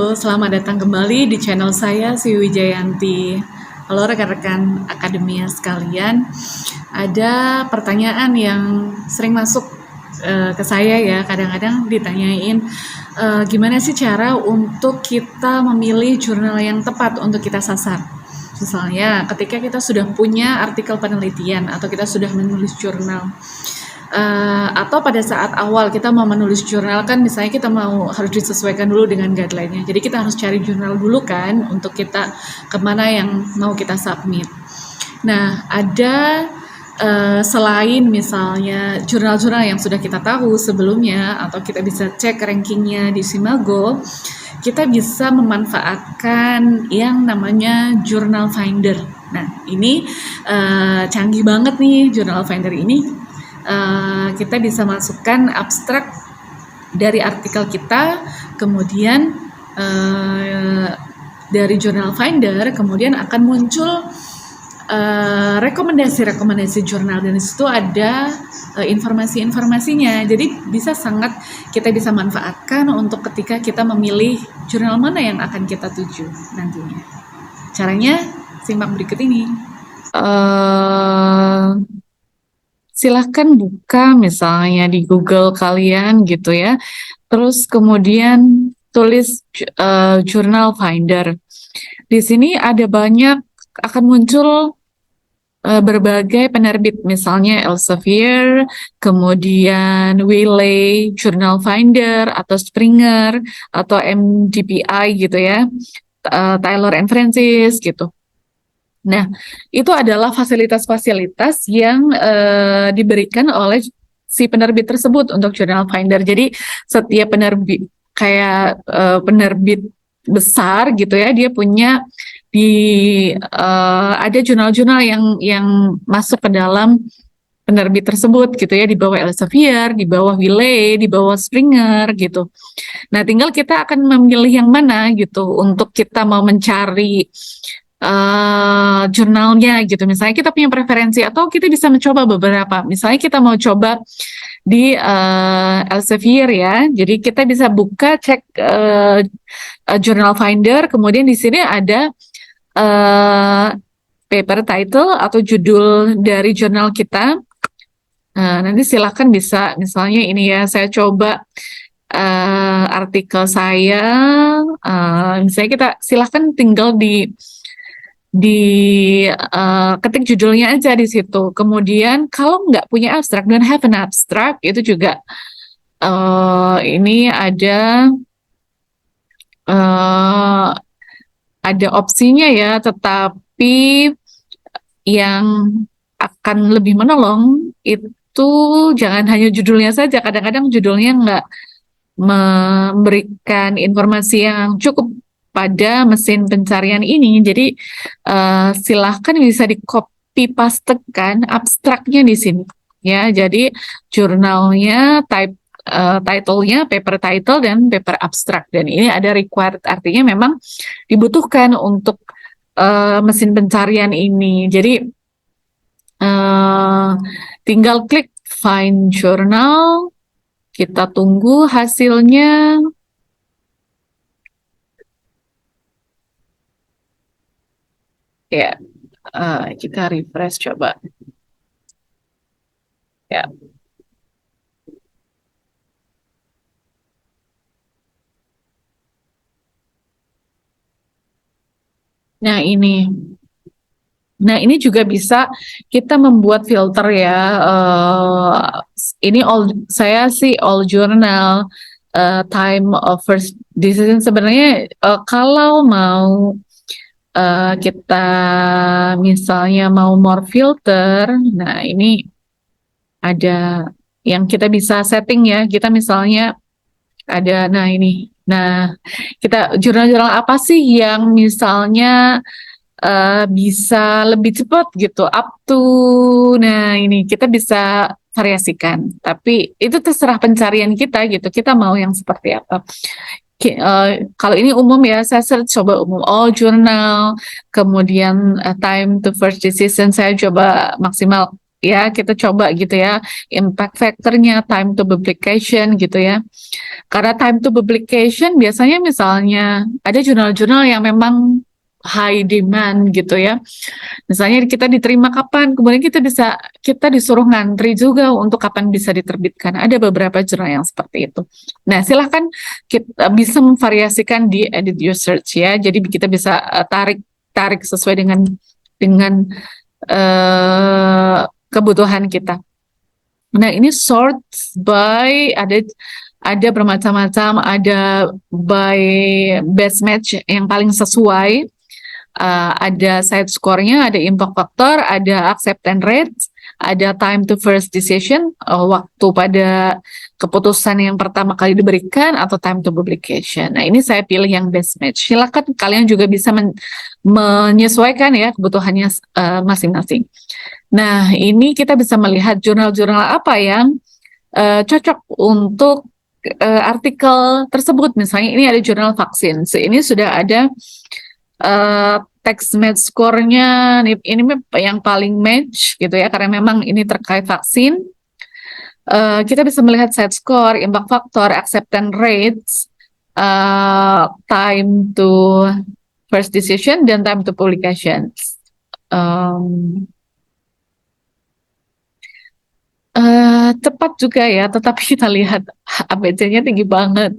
Halo, selamat datang kembali di channel saya, Si Wijayanti. Halo rekan-rekan akademia sekalian, ada pertanyaan yang sering masuk ke saya ya, kadang-kadang ditanyain, gimana sih cara untuk kita memilih jurnal yang tepat untuk kita sasar? Misalnya, ketika kita sudah punya artikel penelitian atau kita sudah menulis jurnal, atau pada saat awal kita mau menulis jurnal kan misalnya kita harus disesuaikan dulu dengan guideline-nya. Jadi kita harus cari jurnal dulu kan untuk kita kemana yang mau kita submit. Nah, ada selain misalnya jurnal-jurnal yang sudah kita tahu sebelumnya atau kita bisa cek rankingnya di Simago, kita bisa memanfaatkan yang namanya Journal Finder. Nah, ini canggih banget nih Journal Finder ini. Kita bisa masukkan abstrak dari artikel kita, kemudian dari Journal Finder, kemudian akan muncul rekomendasi jurnal, dan disitu ada informasi-informasinya. Jadi kita bisa manfaatkan untuk ketika kita memilih jurnal mana yang akan kita tuju nantinya. Caranya simak berikut ini. Silahkan buka misalnya di Google kalian gitu ya, terus kemudian tulis Journal Finder. Di sini ada banyak, akan muncul berbagai penerbit, misalnya Elsevier, kemudian Wiley, Journal Finder, atau Springer, atau MDPI gitu ya, Taylor and Francis gitu. Nah, itu adalah fasilitas-fasilitas yang diberikan oleh si penerbit tersebut untuk Journal Finder. Jadi setiap penerbit kayak penerbit besar gitu ya, dia punya ada jurnal-jurnal yang masuk ke dalam penerbit tersebut gitu ya, di bawah Elsevier, di bawah Wiley, di bawah Springer gitu. Nah, tinggal kita akan memilih yang mana gitu untuk kita mau mencari jurnalnya gitu. Misalnya kita punya preferensi atau kita bisa mencoba beberapa. Misalnya kita mau coba di Elsevier ya. Jadi kita bisa buka cek Journal Finder, kemudian di sini ada paper title atau judul dari jurnal kita. Nanti silakan bisa misalnya ini ya, saya coba artikel saya, misalnya kita silahkan tinggal ketik judulnya aja di situ. Kemudian kalau nggak punya abstrak dan have an abstract, itu juga ini ada opsinya ya, tetapi yang akan lebih menolong itu jangan hanya judulnya saja. Kadang-kadang judulnya nggak memberikan informasi yang cukup pada mesin pencarian ini. Jadi silahkan bisa di copy pastekan abstraknya di sini ya. Jadi jurnalnya title-nya paper title dan paper abstract, dan ini ada required, artinya memang dibutuhkan untuk mesin pencarian ini. Jadi tinggal klik find journal, kita tunggu hasilnya. Ya, kita refresh coba. Ya. Nah ini juga bisa kita membuat filter ya. Ini saya sih all journal, time of first decision. Sebenarnya kalau mau kita misalnya mau more filter, nah ini ada yang kita bisa setting ya. Kita misalnya ada, nah kita jurnal-jurnal apa sih yang misalnya bisa lebih cepat gitu, up to, nah ini kita bisa variasikan, tapi itu terserah pencarian kita gitu, kita mau yang seperti apa. Kalau ini umum ya, saya coba umum all journal, kemudian time to first decision saya coba maksimal ya kita coba gitu ya, impact factornya, time to publication gitu ya. Karena time to publication biasanya misalnya ada jurnal-jurnal yang memang high demand gitu ya. Misalnya kita diterima kapan, kemudian kita disuruh ngantri juga untuk kapan bisa diterbitkan. Ada beberapa jurnal yang seperti itu. Nah, silahkan kita bisa memvariasikan di edit your search ya. Jadi kita bisa tarik sesuai dengan kebutuhan kita. Nah, ini sort by ada bermacam-macam, ada by best match yang paling sesuai. Ada side score-nya, ada impact factor, ada acceptance rate, ada time to first decision, waktu pada keputusan yang pertama kali diberikan, atau time to publication. Nah, ini saya pilih yang best match. Silakan kalian juga bisa menyesuaikan ya kebutuhannya masing-masing. Nah, ini kita bisa melihat jurnal-jurnal apa yang cocok untuk artikel tersebut. Misalnya ini ada jurnal vaksin. Ini sudah ada text match score-nya, ini yang paling match gitu ya, karena memang ini terkait vaksin. Kita bisa melihat side score, impact factor, acceptance rates, time to first decision, dan time to publication. Tepat juga ya, tetapi kita lihat ABC-nya tinggi banget.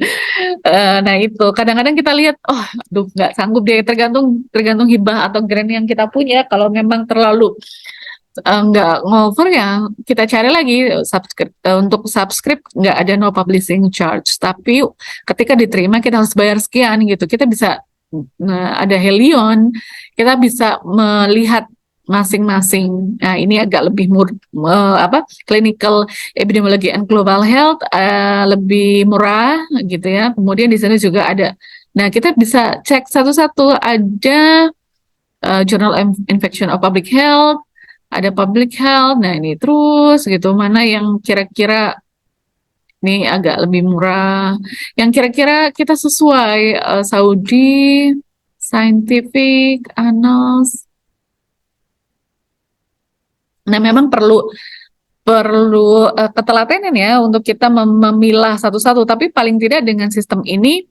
Nah itu, kadang-kadang kita lihat, oh, aduh, nggak sanggup deh, tergantung hibah atau grant yang kita punya. Kalau memang terlalu nggak ngover ya, kita cari lagi untuk subscribe nggak ada no publishing charge. Tapi ketika diterima kita harus bayar sekian gitu. Kita bisa ada Helion, kita bisa melihat masing-masing. Nah, ini agak lebih clinical epidemiology and global health lebih murah gitu ya. Kemudian di sana juga ada. Nah, kita bisa cek satu-satu. Ada Journal Infection of Public Health, ada Public Health. Nah, ini terus gitu. Mana yang kira-kira ini agak lebih murah, yang kira-kira kita sesuai. Saudi Scientific Annals. Nah, memang perlu ketelatenan ya untuk kita memilah satu-satu. Tapi paling tidak dengan sistem ini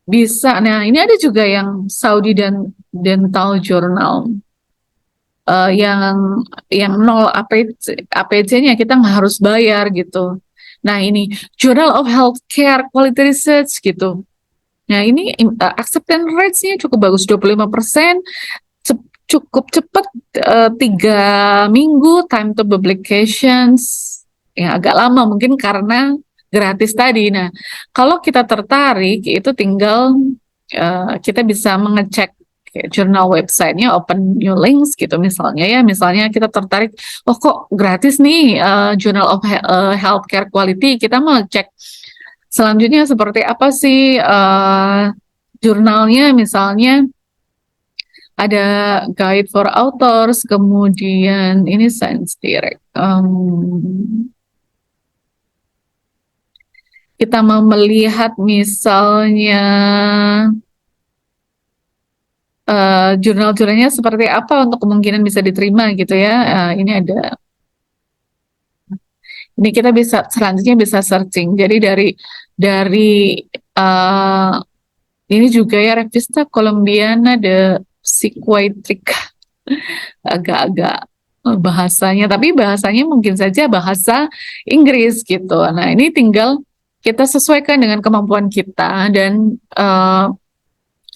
bisa. Nah, ini ada juga yang Saudi dan Dental Journal yang nol APC-nya kita nggak harus bayar gitu. Nah, ini Journal of Healthcare Quality Research gitu. Nah, ini acceptance rates-nya cukup bagus, 25%. Cukup cepat, 3 minggu. Time to publications yang agak lama mungkin karena gratis tadi. Nah, kalau kita tertarik itu tinggal kita bisa mengecek jurnal websitenya, open new links gitu misalnya ya. Misalnya kita tertarik, oh kok gratis nih Journal of Healthcare Quality, kita mau cek selanjutnya seperti apa sih jurnalnya. Misalnya ada guide for authors, kemudian ini Science Direct. Kita mau melihat misalnya jurnal-jurnalnya seperti apa untuk kemungkinan bisa diterima gitu ya. Ini ada. Ini kita bisa selanjutnya bisa searching. Jadi dari ini juga ya, Revista Colombiana de Psychiatrica. Agak-agak bahasanya, tapi bahasanya mungkin saja bahasa Inggris gitu. Nah, ini tinggal kita sesuaikan dengan kemampuan kita dan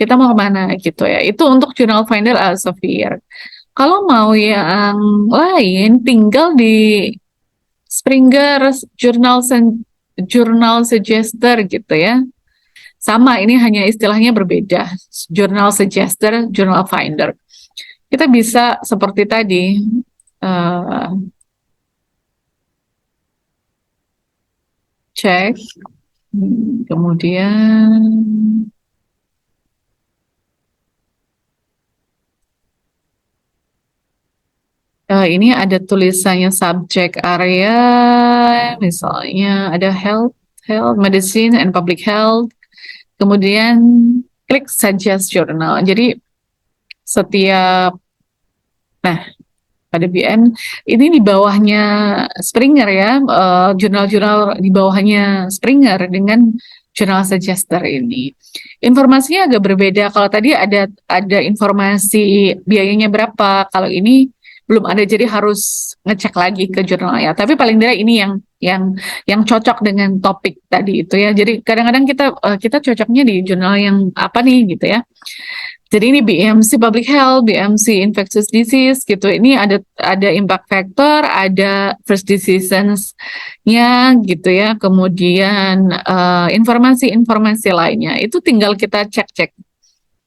kita mau kemana gitu ya. Itu untuk Journal Finder Elsevier. Kalau mau yang lain, tinggal di Springer Journal Suggester gitu ya. Sama, ini hanya istilahnya berbeda. Journal Suggester, Journal Finder. Kita bisa seperti tadi, cek, kemudian ini ada tulisannya subject area, misalnya ada health, medicine, and public health. Kemudian klik suggest journal. Jadi setiap Nah, pada BN ini di bawahnya Springer ya, jurnal-jurnal di bawahnya Springer dengan jurnal Suggester ini. Informasinya agak berbeda. Kalau tadi ada informasi biayanya berapa, kalau ini belum ada, jadi harus ngecek lagi ke jurnalnya. Tapi paling tidak ini yang cocok dengan topik tadi itu ya. Jadi kadang-kadang kita cocoknya di jurnal yang apa nih gitu ya. Jadi ini BMC Public Health, BMC Infectious Disease gitu. Ini ada impact factor, ada first decisions-nya gitu ya. Kemudian informasi-informasi lainnya itu tinggal kita cek-cek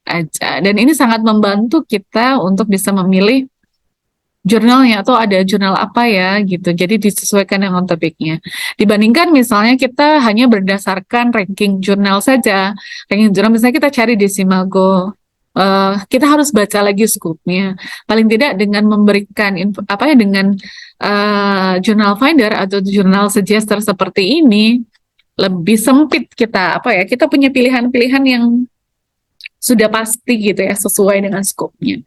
aja. Dan ini sangat membantu kita untuk bisa memilih jurnalnya atau ada jurnal apa ya gitu. Jadi disesuaikan dengan topiknya. Dibandingkan misalnya kita hanya berdasarkan ranking jurnal saja. Ranking jurnal misalnya kita cari di Simago. Kita harus baca lagi skupnya. Paling tidak dengan memberikan dengan jurnal finder atau jurnal suggester seperti ini lebih sempit kita punya pilihan-pilihan yang sudah pasti gitu ya sesuai dengan skupnya.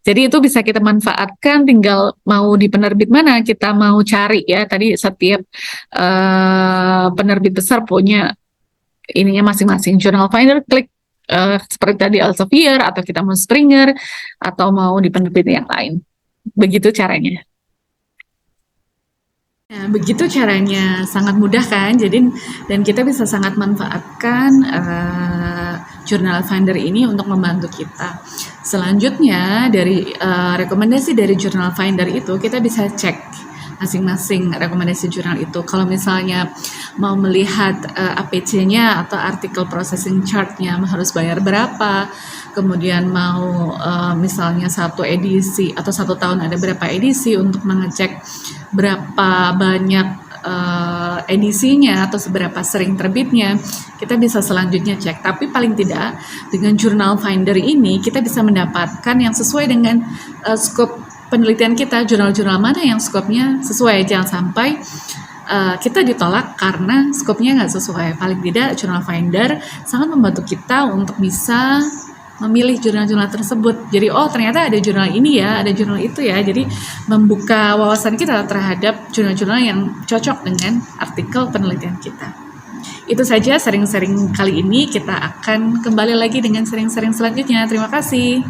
Jadi itu bisa kita manfaatkan, tinggal mau di penerbit mana kita mau cari ya. Tadi setiap penerbit besar punya ininya masing-masing. Journal Finder, klik seperti tadi Elsevier, atau kita mau Springer, atau mau di penerbit yang lain. Begitu caranya. Nah, begitu caranya, sangat mudah kan? Jadi dan kita bisa sangat manfaatkan Journal Finder ini untuk membantu kita. Selanjutnya dari rekomendasi dari Journal Finder itu kita bisa cek masing-masing rekomendasi jurnal itu. Kalau misalnya mau melihat APC-nya atau article processing chart-nya harus bayar berapa, kemudian mau misalnya satu edisi atau satu tahun ada berapa edisi untuk mengecek berapa banyak edisinya atau seberapa sering terbitnya, kita bisa selanjutnya cek. Tapi paling tidak dengan Journal Finder ini kita bisa mendapatkan yang sesuai dengan scope penelitian kita, jurnal-jurnal mana yang skopnya sesuai. Jangan sampai kita ditolak karena skopnya nggak sesuai. Paling tidak Journal Finder sangat membantu kita untuk bisa memilih jurnal-jurnal tersebut. Jadi ternyata ada jurnal ini ya, ada jurnal itu ya. Jadi membuka wawasan kita terhadap jurnal-jurnal yang cocok dengan artikel penelitian kita. Itu saja sering-sering kali ini. Kita akan kembali lagi dengan sering-sering selanjutnya. Terima kasih.